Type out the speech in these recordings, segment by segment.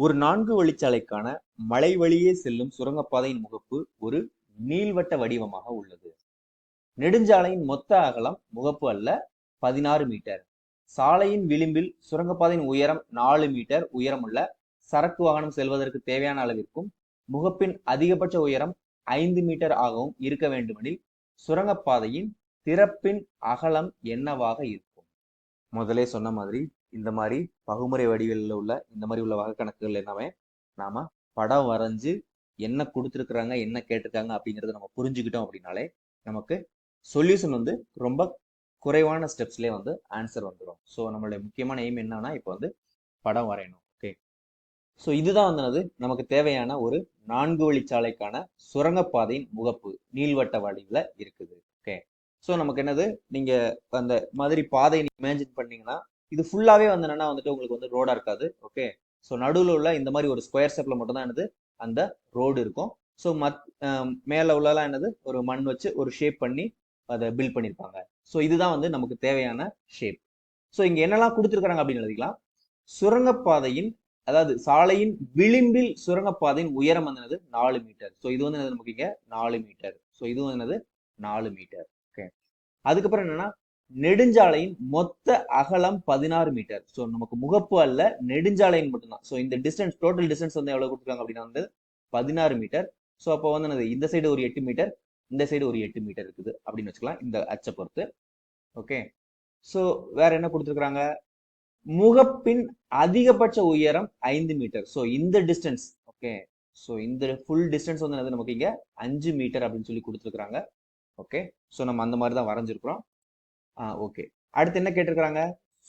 ஒரு 4 வழிச்சாலைக்கான மலை வழியே செல்லும் சுரங்கப்பாதையின் முகப்பு ஒரு நீள்வட்ட வடிவமாக உள்ளது. நெடுஞ்சாலையின் மொத்த அகலம் முகப்பு அல்ல 16 மீட்டர். சாலையின் விளிம்பில் சுரங்கப்பாதையின் உயரம் 4 மீட்டர் உயரமுள்ள சரக்கு வாகனம் செல்வதற்கு தேவையான அளவிற்கும் முகப்பின் அதிகபட்ச உயரம் 5 மீட்டர் ஆகவும் இருக்க வேண்டுமெனில் சுரங்கப்பாதையின் திறப்பின் அகலம் என்னவாக இருக்கும்? முதலே சொன்ன மாதிரி இந்த மாதிரி பகுமுறை வடிவில் உள்ள இந்த மாதிரி உள்ள வகை கணக்குகள் என்னவே நாம படம் வரைஞ்சு என்ன கொடுத்துருக்குறாங்க என்ன கேட்டிருக்காங்க அப்படிங்கறத நம்ம புரிஞ்சுக்கிட்டோம் அப்படின்னாலே நமக்கு சொல்யூஷன் வந்து ரொம்ப குறைவான ஸ்டெப்ஸ்லேயே வந்து ஆன்சர் வந்துடும். ஸோ நம்மளுடைய முக்கியமான எய்ம் என்னன்னா இப்போ வந்து படம் வரையணும். ஓகே, ஸோ இதுதான் வந்து நமக்கு தேவையான ஒரு 4 வழிச்சாலைக்கான சுரங்கப்பாதையின் முகப்பு நீள்வட்ட வடிவில் இருக்குது. ஓகே, ஸோ நமக்கு என்னது நீங்க அந்த மாதிரி பாதையை இமேஜின் பண்ணீங்கன்னா இது ஃபுல்லாவே வந்து என்னன்னா வந்துட்டு உங்களுக்கு வந்து ரோடா இருக்காது. ஓகே, ஸோ நடுவில் உள்ள இந்த மாதிரி ஒரு ஸ்கொயர் ஷேப்ல மட்டும் தான் என்னது அந்த ரோடு இருக்கும். ஸோ மேல உள்ளலாம் என்னது ஒரு மண் வச்சு ஒரு ஷேப் பண்ணி அதை பில்ட் பண்ணியிருப்பாங்க. ஸோ இதுதான் வந்து நமக்கு தேவையான ஷேப். ஸோ இங்க என்னெல்லாம் கொடுத்துருக்காங்க அப்படின்னு எழுதிக்கலாம். சுரங்கப்பாதையின் அதாவது சாலையின் விளிம்பில் சுரங்கப்பாதையின் உயரம் வந்து 4 மீட்டர். ஸோ இது வந்து நமக்கு இங்க 4 மீட்டர். ஸோ இதுவும் என்னது 4 மீட்டர். ஓகே, அதுக்கப்புறம் என்னன்னா நெடுஞ்சாலையின் மொத்த அகலம் 16 மீட்டர். ஸோ நமக்கு முகப்பு அல்ல நெடுஞ்சாலையின் மட்டும்தான். ஸோ இந்த டிஸ்டன்ஸ் டோட்டல் டிஸ்டன்ஸ் வந்து எவ்வளவு கொடுத்துருக்காங்க அப்படின்னா வந்து 16 மீட்டர். ஸோ அப்போ வந்து இந்த சைடு ஒரு 8 மீட்டர், இந்த சைடு ஒரு 8 மீட்டர் இருக்குது அப்படின்னு வச்சுக்கலாம் இந்த அச்சை பொறுத்து. ஓகே, ஸோ வேற என்ன கொடுத்துருக்காங்க? முகப்பின் அதிகபட்ச உயரம் 5 மீட்டர். ஸோ இந்த டிஸ்டன்ஸ் ஓகே, ஸோ இந்த ஃபுல் டிஸ்டன்ஸ் வந்து நமக்கு இங்க 5 மீட்டர் அப்படின்னு சொல்லி கொடுத்துருக்காங்க. ஓகே, ஸோ நம்ம அந்த மாதிரி தான் வரைஞ்சிருக்கிறோம். ஓகே, அடுத்து என்ன கேட்டிருக்கிறாங்க?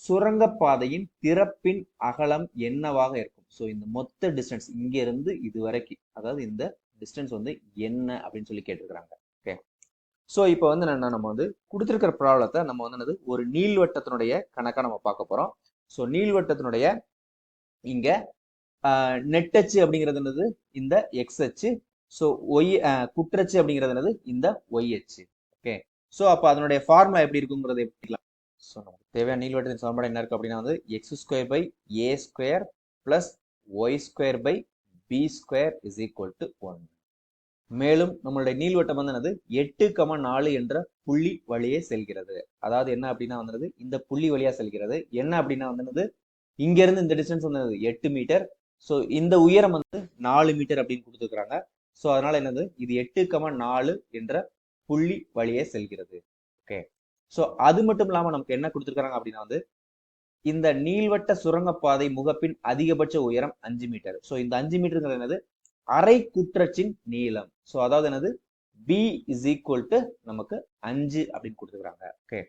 சுரங்கப்பாதையின் திறப்பின் அகலம் என்னவாக இருக்கும்? ஸோ இந்த மொத்த டிஸ்டன்ஸ் இங்க இருந்து இது வரைக்கும், அதாவது இந்த டிஸ்டன்ஸ் வந்து என்ன அப்படின்னு சொல்லி கேட்டிருக்கிறாங்க. ஓகே, ஸோ இப்போ வந்து நம்ம வந்து கொடுத்துருக்கிற ப்ராப்ளத்தை நம்ம வந்து ஒரு நீள்வட்டத்தினுடைய கணக்கா நம்ம பார்க்க போறோம். ஸோ நீள்வட்டத்தினுடைய இங்க நெட்டச்சு அப்படிங்கிறது என்னது இந்த எக்ஸ் அச்சு. ஸோ குற்றச்சு அப்படிங்கிறது என்னது இந்த ஒய் அச்சு. ஓகே, ஸோ அப்போ அதனுடைய ஃபார்முலா எப்படி இருக்குங்கிறது எப்படிலாம். ஸோ நமக்கு தேவையான நீள்வட்டத்தின் சமன்பாடு என்ன இருக்கு அப்படின்னா வந்து X square by A square plus Y square by B square is equal to 1. மேலும் நம்மளுடைய நீள்வட்டம் வந்து 8,4 என்ற புள்ளி வழியே செல்கிறது. அதாவது என்ன அப்படின்னா வந்து இந்த புள்ளி வழியா செல்கிறது. என்ன அப்படின்னா வந்து இங்க இருந்து இந்த டிஸ்டன்ஸ் வந்து 8 மீட்டர். ஸோ இந்த உயரம் வந்து 4 மீட்டர் அப்படின்னு கொடுத்துருக்காங்க. ஸோ அதனால என்னது இது 8,4 என்ற புள்ளி வழியே செல்கிறது. ஓகே, ஸோ அது மட்டும் இல்லாம நமக்கு என்ன கொடுத்துருக்காங்க அப்படின்னா வந்து இந்த நீள்வட்ட சுரங்கப்பாதை முகப்பின் அதிகபட்ச உயரம் 5 மீட்டர். ஸோ இந்த 5 மீட்டருங்கிறது என்னது அரை குற்றச்சின் நீளம். ஸோ அதாவது என்னது பி இஸ் ஈக்குவல் டு நமக்கு 5 அப்படின்னு கொடுத்துருக்காங்க. ஓகே,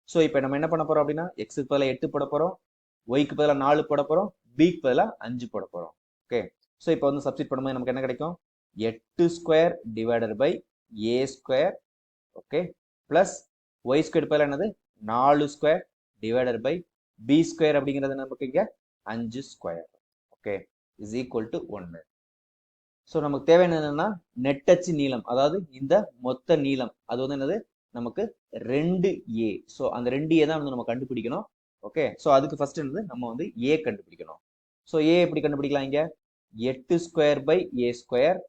ஸோ இப்போ நம்ம என்ன பண்ண போறோம் அப்படின்னா எக்ஸுக்கு பதிலாக 8 போட போறோம், ஒய்க்கு பதிலாக 4 போட போறோம், பிக்கு பதிலாக 5 போட போறோம். ஓகே, ஸோ இப்போ வந்து சப்ஸ்டிட் பண்ணும்போது நமக்கு என்ன கிடைக்கும்? 8 square divided by A square. Okay, plus Y square பதிலாக என்னது 4 square divided by B square அப்படிங்கிறது நமக்கு இங்க 5 square. Okay, is equal to 1. So நமக்கு தேவையான என்னன்னா நெட்டச்சு நீளம், அதாவது இந்த மொத்த நீளம் அது வந்து என்னது நமக்கு 2a. ஸோ அந்த 2a தான் வந்து நம்ம கண்டுபிடிக்கணும். ஓகே, ஸோ அதுக்கு ஃபர்ஸ்ட் என்னது நம்ம வந்து a கண்டுபிடிக்கணும். ஸோ a எப்படி கண்டுபிடிக்கலாம்? இங்க 8 square by A square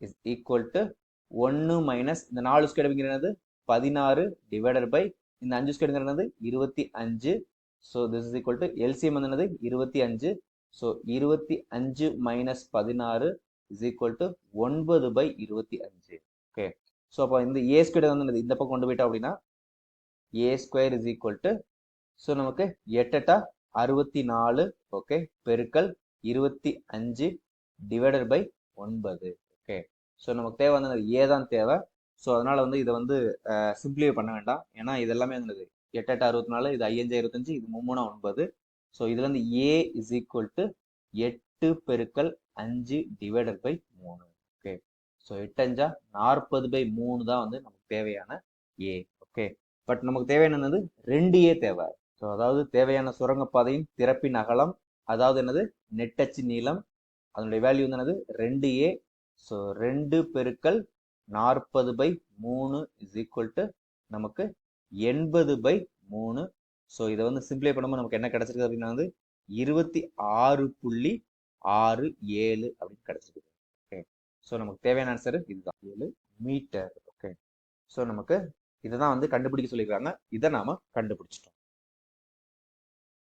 is equal to 1 minus இந்த 4 ஸ்கொயர் அப்படிங்கிறது 16 டிவைடட் பை இந்த 5 square 25. So this is equal to LCM வந்து என்னது 25. So 25 minus 16 is equal to 9 by 25. Okay, so அப்போ இந்த ஏ ஸ்கொயர் வந்து இந்த பக்கம் கொண்டு போயிட்டோம் அப்படின்னா A square is equal to so நமக்கு 8 64 ஓகே பெருக்கல் 25 டிவைடட் பை 9. ஓகே, ஸோ நமக்கு தேவை வந்து ஏ தான் தேவை. ஸோ அதனால வந்து இதை வந்து சிம்பிளிஃபை பண்ண வேண்டாம். ஏன்னா இது எல்லாமே வந்து 8 64, இது 5 25, இது 3 9. ஸோ இதுல இருந்து ஏ இஸ் ஈக்குவல் டு 8 பெருக்கல் 5 divided by 3. Okay, so 8 5 40 by 3 தான் வந்து நமக்கு தேவையான ஏ. ஓகே, பட் நமக்கு தேவையானது 2a தேவை. ஸோ அதாவது தேவையான சுரங்கப்பாதையின் திறப்பின் அகலம், அதாவது என்னது நெட்டச்சு நீளம், அதனுடைய வேல்யூ வந்து என்னது 2a. ஸோ 2 பெருக்கல் 40 பை 3 இஸ் ஈக்குவல் டு நமக்கு 80 பை 3. ஸோ இதை வந்து சிம்பிளை பண்ணும்போது நமக்கு என்ன கிடைச்சிருக்கு அப்படின்னா வந்து 26.5 667 அப்படின்னு கிடைச்சிருக்கு. ஓகே, ஸோ நமக்கு தேவையான ஆன்சர் இதுதான் 7 மீட்டர். ஓகே, ஸோ நமக்கு இதை தான் வந்து கண்டுபிடிக்க சொல்லியிருக்காங்க. இதை நாம கண்டுபிடிச்சிட்டோம்.